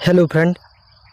Hello friend,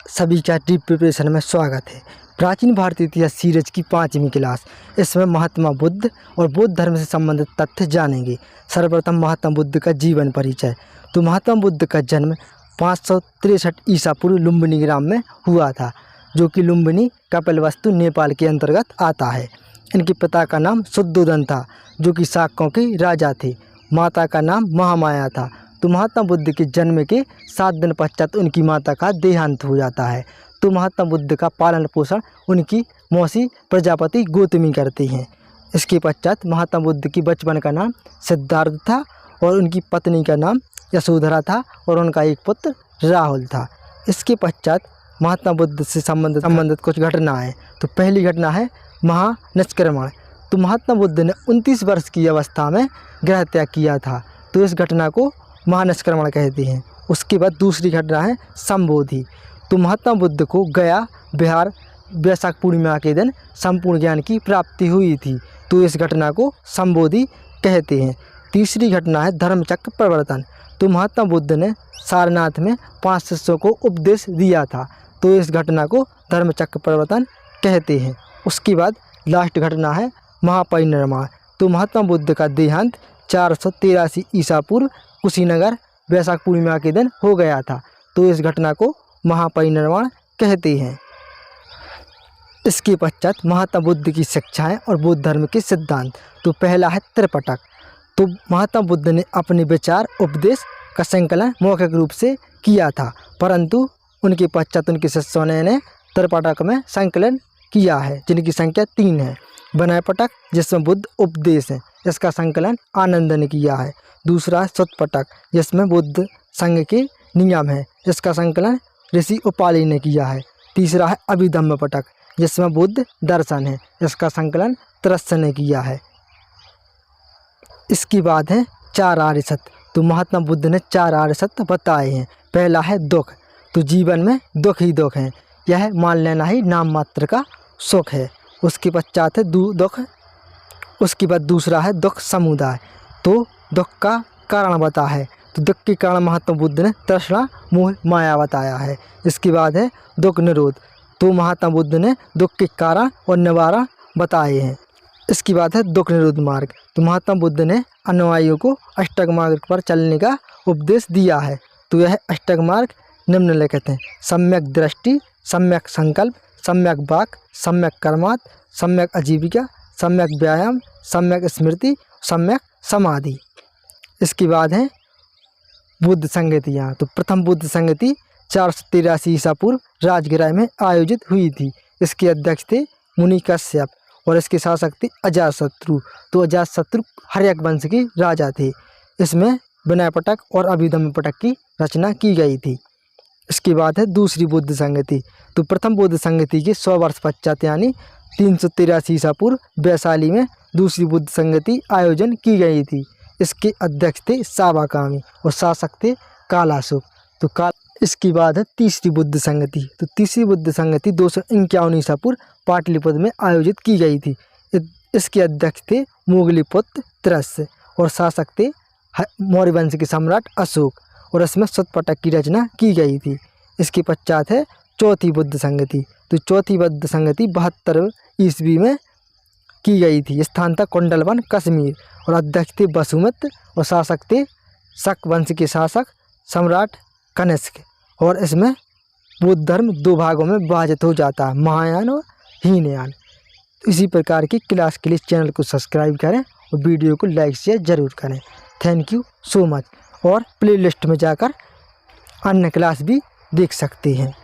सभी का deep preparation में स्वागत है। प्राचीन भारतीय इतिहास सीरीज की 5वीं क्लास। इसमें महात्मा बुद्ध और बौद्ध धर्म से संबंधित तथ्य जानेंगे। सर्वप्रथम महात्मा बुद्ध का जीवन परिचय। तो महात्मा बुद्ध का जन्म 563 ईसा पूर्व लुम्बिनी ग्राम में हुआ था, जो कि लुम्बिनी कपिलवस्तु नेपाल के अंतर्गत आता है। इनके पिता का नाम शुद्धोदन था, जो कि शाक्यों के राजा थे। माता का नाम महामाया था। तो महात्मा बुद्ध के जन्म के 7 दिन पश्चात उनकी माता का देहांत हो जाता है। तो महात्मा बुद्ध का पालन पोषण उनकी मौसी प्रजापति गौतमी करती हैं। इसके पश्चात महात्मा बुद्ध की बचपन का नाम सिद्धार्थ था और उनकी पत्नी का नाम यशोधरा था और उनका एक पुत्र राहुल था। इसके पश्चात महात्मा बुद्ध से संबंधित कुछ घटनाएं। तो पहली घटना है महानिष्क्रमण। तो महात्मा बुद्ध ने 29 वर्ष की अवस्था में गृह त्याग किया था। तो इस घटना को महानिष्क्रमण कहते हैं। उसके बाद दूसरी घटना है संबोधि। तो महात्मा बुद्ध को गया बिहार वैशाख पूर्णिमा के दिन संपूर्ण ज्ञान की प्राप्ति हुई थी। तो इस घटना को संबोधि कहते हैं। तीसरी घटना है धर्मचक्र प्रवर्तन। तो महात्मा बुद्ध ने सारनाथ में 5 शिष्यों को उपदेश दिया था। तो इस घटना को धर्मचक्र प्रवर्तन कहते हैं। उसके बाद लास्ट घटना है महापरिनिर्वाण। तो महात्मा बुद्ध का देहांत 483 ईसा पूर्व कुशीनगर वैशाख पूर्णिमा के दिन हो गया था। तो इस घटना को महापरिनिर्वाण कहते हैं। इसके पश्चात महात्मा बुद्ध की शिक्षाएं और बौद्ध धर्म के सिद्धांत। तो पहला है त्रिपिटक। तो महात्मा बुद्ध ने अपने विचार उपदेश का संकलन मौखिक रूप से किया था, परंतु उनके पश्चात उनके शिष्यों ने त्रिपिटक में संकलन किया है, जिनकी संख्या 3 है। विनयपिटक, जिसमें बुद्ध उपदेश है, इसका संकलन आनंद ने किया है। दूसरा है सुत्तपिटक, जिसमें बुद्ध संघ के नियम है, इसका संकलन ऋषि उपाली ने किया है। तीसरा है अभिधम्मपिटक, जिसमें बुद्ध दर्शन है, इसका संकलन त्रस्य ने किया है। इसके बाद है 4 आर्य सत्य। तो महात्मा बुद्ध ने 4 आर्य सत्य बताए हैं। पहला है दुख। तो जीवन में दुख ही दुख है, यह मान लेना ही नाम मात्र का सुख है। उसके पश्चात है दुख। उसके बाद दूसरा है दुख समुदाय। तो दुख का कारण बता है। तो दुख के कारण महात्मा बुद्ध ने तृष्णा मोह माया बताया है। इसके बाद है दुख निरोध। तो महात्मा बुद्ध ने दुख के कारण और निवारण बताए हैं। इसके बाद है दुख निरोध मार्ग। तो महात्मा बुद्ध ने अनुयायियों को अष्टक मार्ग पर चलने का उपदेश दिया है। तो यह अष्टक मार्ग निम्नलिखित हैं: सम्यक दृष्टि, सम्यक संकल्प, सम्यक वाक, सम्यक कर्मात, सम्यक आजीविका, सम्यक व्यायाम, सम्यक स्मृति, सम्यक समाधि। इसके बाद है बुद्ध संगतियाँ। तो प्रथम बुद्ध संगति 483 ईसा पूर्व राजगृह में आयोजित हुई थी। इसके अध्यक्ष थे मुनि कश्यप और इसके शासक थे अजातशत्रु। तो अजातशत्रु हर्यक वंश के राजा थे। इसमें विनयपिटक और अभिधम्मपिटक की रचना की गई थी। इसके बाद है दूसरी बुद्ध संगति। तो प्रथम बुद्ध संगति के 100 वर्ष पश्चात यानी 383 ईसा पूर्व वैशाली में दूसरी बुद्ध संगति आयोजन की गई थी। इसके अध्यक्ष थे सावाकामी और शासक थे कालाशोक। तो इसके बाद है तीसरी बुद्ध संगति। तो तीसरी बुद्ध संगति 251 ईसा पूर्व पाटलिपुत्र में आयोजित की गई थी। इसके अध्यक्ष थे मोगलीपुत्र त्रस्य और शासक थे मौर्य वंश के सम्राट अशोक और इसमें सुत्तपिटक की रचना की गई थी। इसके पश्चात है चौथी बुद्ध संगति। तो चौथी बुद्ध संगति 72 ईस्वी में की गई थी। स्थान था कुंडलवन कश्मीर और अध्यक्ष थे वसुमित्र और शासक थे शक वंश के शासक सम्राट कनिष्क। और इसमें बौद्ध धर्म 2 भागों में विभाजित हो जाता है, महायान और हीनयान। इसी प्रकार की क्लास के लिए चैनल को सब्सक्राइब करें और वीडियो को लाइक शेयर जरूर करें। Thank you so much. और प्लेलिस्ट में जाकर अन्य क्लास भी देख सकते हैं।